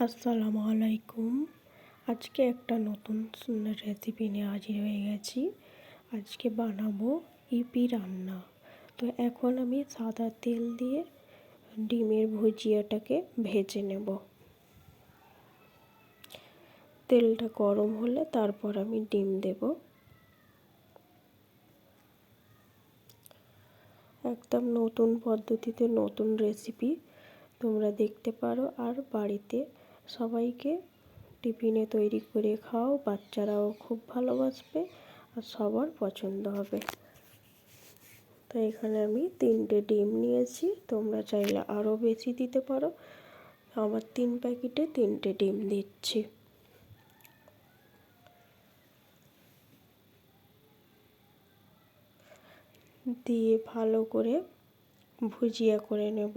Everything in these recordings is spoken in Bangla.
আসসালামু আলাইকুম। আজকে একটা নতুন রেসিপি নিয়ে হাজির হয়ে গেছি। আজকে বানাবো ইপি রান্না। তো এখন আমি সাদা তেল দিয়ে ডিমের ভুজিয়াটাকে ভেজে নেব। তেলটা গরম হলে তারপর আমি ডিম দেব। একদম নতুন পদ্ধতিতে নতুন রেসিপি তোমরা দেখতে পারো, আর বাড়িতে সবাইকে টিফিনে তৈরি করে খাও। বাচ্চারাও খুব ভালোবাসবে আর সবার পছন্দ হবে। তো এখানে আমি 3টে ডিম নিয়েছি, তোমরা চাইলে আরও বেশি দিতে পারো। আমার 3 প্যাকেটে 3টে ডিম দিচ্ছি। দিয়ে ভালো করে ভুজিয়া করে নেব।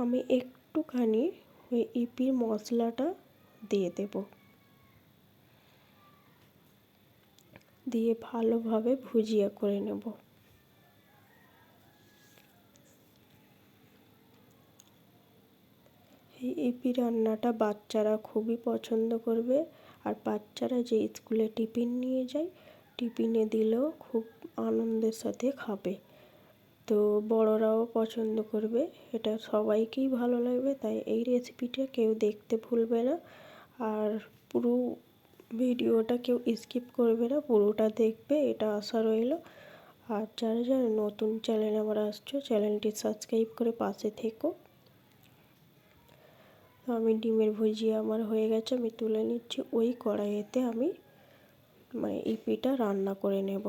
আমি একটুখানি ওই ইপির মশলাটা দিয়ে দেব, দিয়ে ভালোভাবে ভুজিয়া করে নেব। এই ইপি রান্নাটা বাচ্চারা খুবই পছন্দ করবে, আর বাচ্চারা যে স্কুলে টিফিন নিয়ে যায়, টিফিনে দিলেও খুব আনন্দের সাথে খাবে। তো বড়রাও পছন্দ করবে, এটা সবাইকেই ভালো লাগবে। তাই এই রেসিপিটা কেউ দেখতে ভুলবে না, আর পুরো ভিডিওটা কেউ স্কিপ করবে না, পুরোটা দেখবে, এটা আশা রইল। আর যারা যারা নতুন চ্যানেলে আমার আসছো, চ্যানেলটি সাবস্ক্রাইব করে পাশে থেকো। তো আমি ডিমের ভুজিয়া আমার হয়ে গেছে, আমি তুলে নিচ্ছি। ওই কড়াইতে আমি ইপিটা রান্না করে নেব।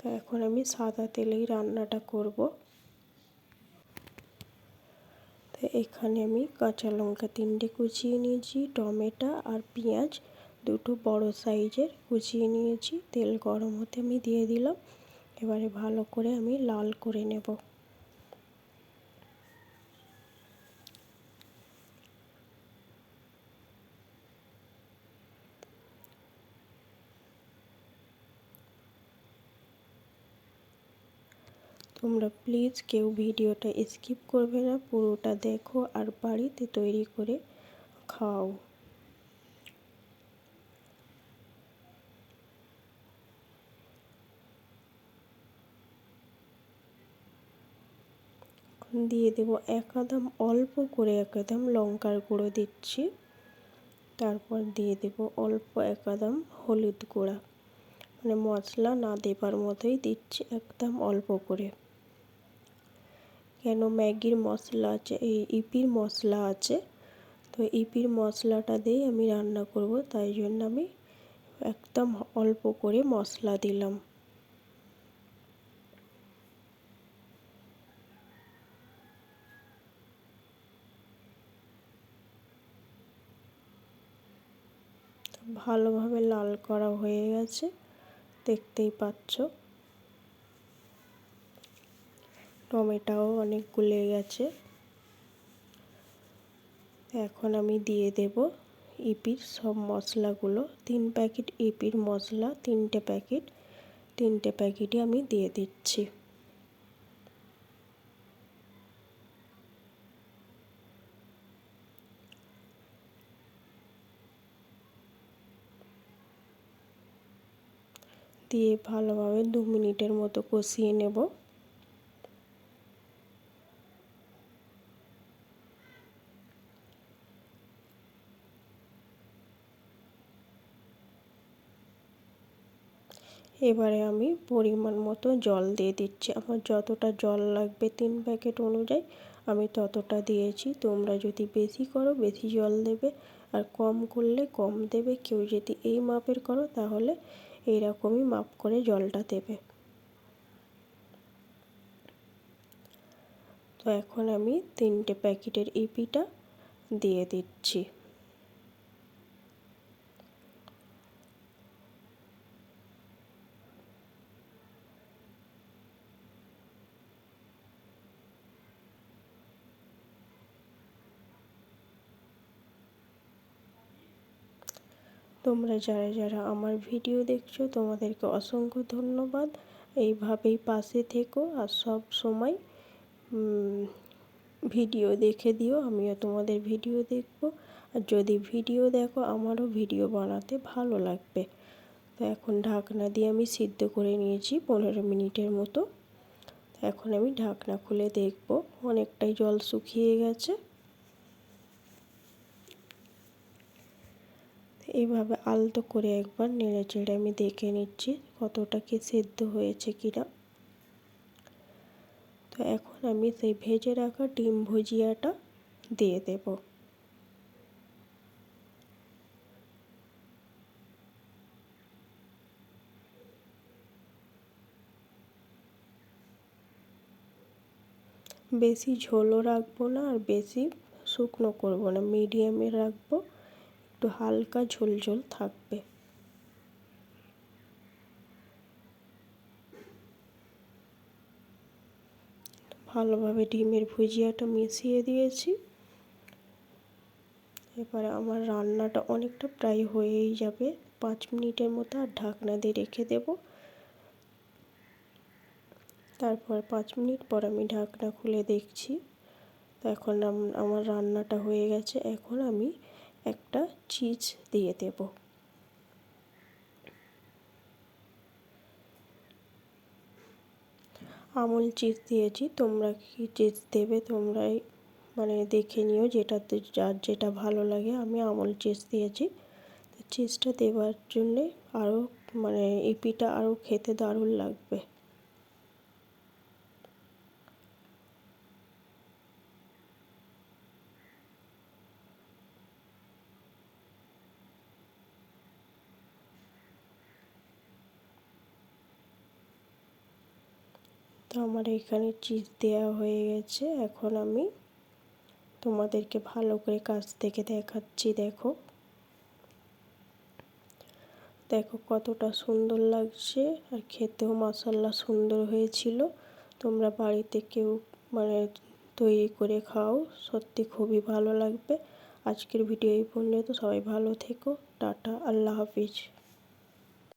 তো এখন আমি সাদা তেলেই রান্নাটা করব। তো এখানে আমি কাঁচা লঙ্কা 3টে কুচিয়ে নিয়েছি, টমেটো আর পেঁয়াজ 2টো বড় সাইজের কুচিয়ে নিয়েছি। তেল গরম হতে আমি দিয়ে দিলাম। এবারে ভালো করে আমি লাল করে নেব। তোমরা প্লিজ কেউ ভিডিওটা স্কিপ করবে না, পুরোটা দেখো আর বাড়িতে তৈরি করে খাও। দিয়ে দেব অল্প করে একদম লঙ্কার গুঁড়ো দিচ্ছি। তারপর দিয়ে দেব অল্প একদম হলুদ গুঁড়া, মশলা না দেবার মতোই দিচ্ছি, একদম অল্প করে। কেন ম্যাগির মশলা আছে, এই ইপির মশলা আছে, তো ইপির মশলাটা দিয়েই আমি রান্না করব, তাই জন্য আমি একদম অল্প করে মশলা দিলাম। ভালোভাবে লাল করা হয়ে গেছে, দেখতেই পাচ্ছ। টমেটোও অনেক গলে গেছে। এখন আমি দিয়ে দেব ইপির সব মশলাগুলো। 3 প্যাকেট ইপির মশলা, 3টে প্যাকেটই আমি দিয়ে দিচ্ছি। দিয়ে ভালোভাবে 2 মিনিটের মতো কষিয়ে নেব। এবারে আমি পরিমাণ মতো জল দিয়ে দিচ্ছি। আমার যতটা জল লাগবে 3 প্যাকেট অনুযায়ী আমি ততটা দিয়েছি। তোমরা যদি বেশি করো বেশি জল দেবে, আর কম করলে কম দেবে। কেউ যদি এই মাপের করো তাহলে এইরকমই মাপ করে জলটা দেবে। তো এখন আমি 3টে প্যাকেটের ইপিটা দিয়ে দিচ্ছি। তোমরা যারা যারা আমার ভিডিও দেখছো তোমাদেরকে অসংখ্য ধন্যবাদ। এইভাবেই পাশে থেকো আর সব সময় ভিডিও দেখে দিও, আমিও তোমাদের ভিডিও দেখব। আর যদি ভিডিও দেখো আমারও ভিডিও বানাতে ভালো লাগবে। তো এখন ঢাকনা দিয়ে আমি সিদ্ধ করে নিয়েছি 15 মিনিটের মতো। এখন আমি ঢাকনা খুলে দেখব, অনেকটাই জল শুকিয়ে গেছে। এইভাবে আলতো করে একবার নেড়ে চেড়ে আমি দেখে নিচ্ছি কতটা কি সেদ্ধ হয়েছে কিনা। তো এখন আমি সেই ভেজে রাখা ডিম ভুজিয়াটা দিয়ে দেব। বেশি ঝোলও রাখবো না আর বেশি শুকনো করবো না, মিডিয়ামে রাখবো, একটু হালকা ঝোল ঝোল থাকবে। ভালোভাবে ডিমের ভুজিয়াটা মিশিয়ে দিয়েছি। এবারে আমার রান্নাটা অনেকটা প্রায় হয়েই যাবে, 5 মিনিটের মতো আর ঢাকনা দিয়ে রেখে দেব। তারপর 5 মিনিট পর আমি ঢাকনা খুলে দেখছি। তো এখন আমার রান্নাটা হয়ে গেছে। এখন আমি একটা চিজ দিয়ে দেব। আমুল চিজ দিয়েছি, তোমরা কি চিজ দেবে তোমরাই দেখে নিও, যেটাতে যার যেটা ভালো লাগে। আমি আমুল চিজ দিয়েছি। চিজটা দেওয়ার জন্যে আরও ইপিটা আরও খেতে দারুণ লাগবে। তো আমার এখানে চিজ দেওয়া হয়ে গেছে। এখন আমি তোমাদেরকে ভালো করে কাছ থেকে দেখাচ্ছি। দেখো দেখো কতটা সুন্দর লাগছে, আর খেতেও মাশাআল্লাহ সুন্দর হয়েছিল। তোমরা বাড়িতে কেউ তৈরি করে খাও, সত্যি খুবই ভালো লাগবে। আজকের ভিডিও এই পর্যন্ত। সবাই ভালো থেকো, টাটা, আল্লাহ হাফিজ।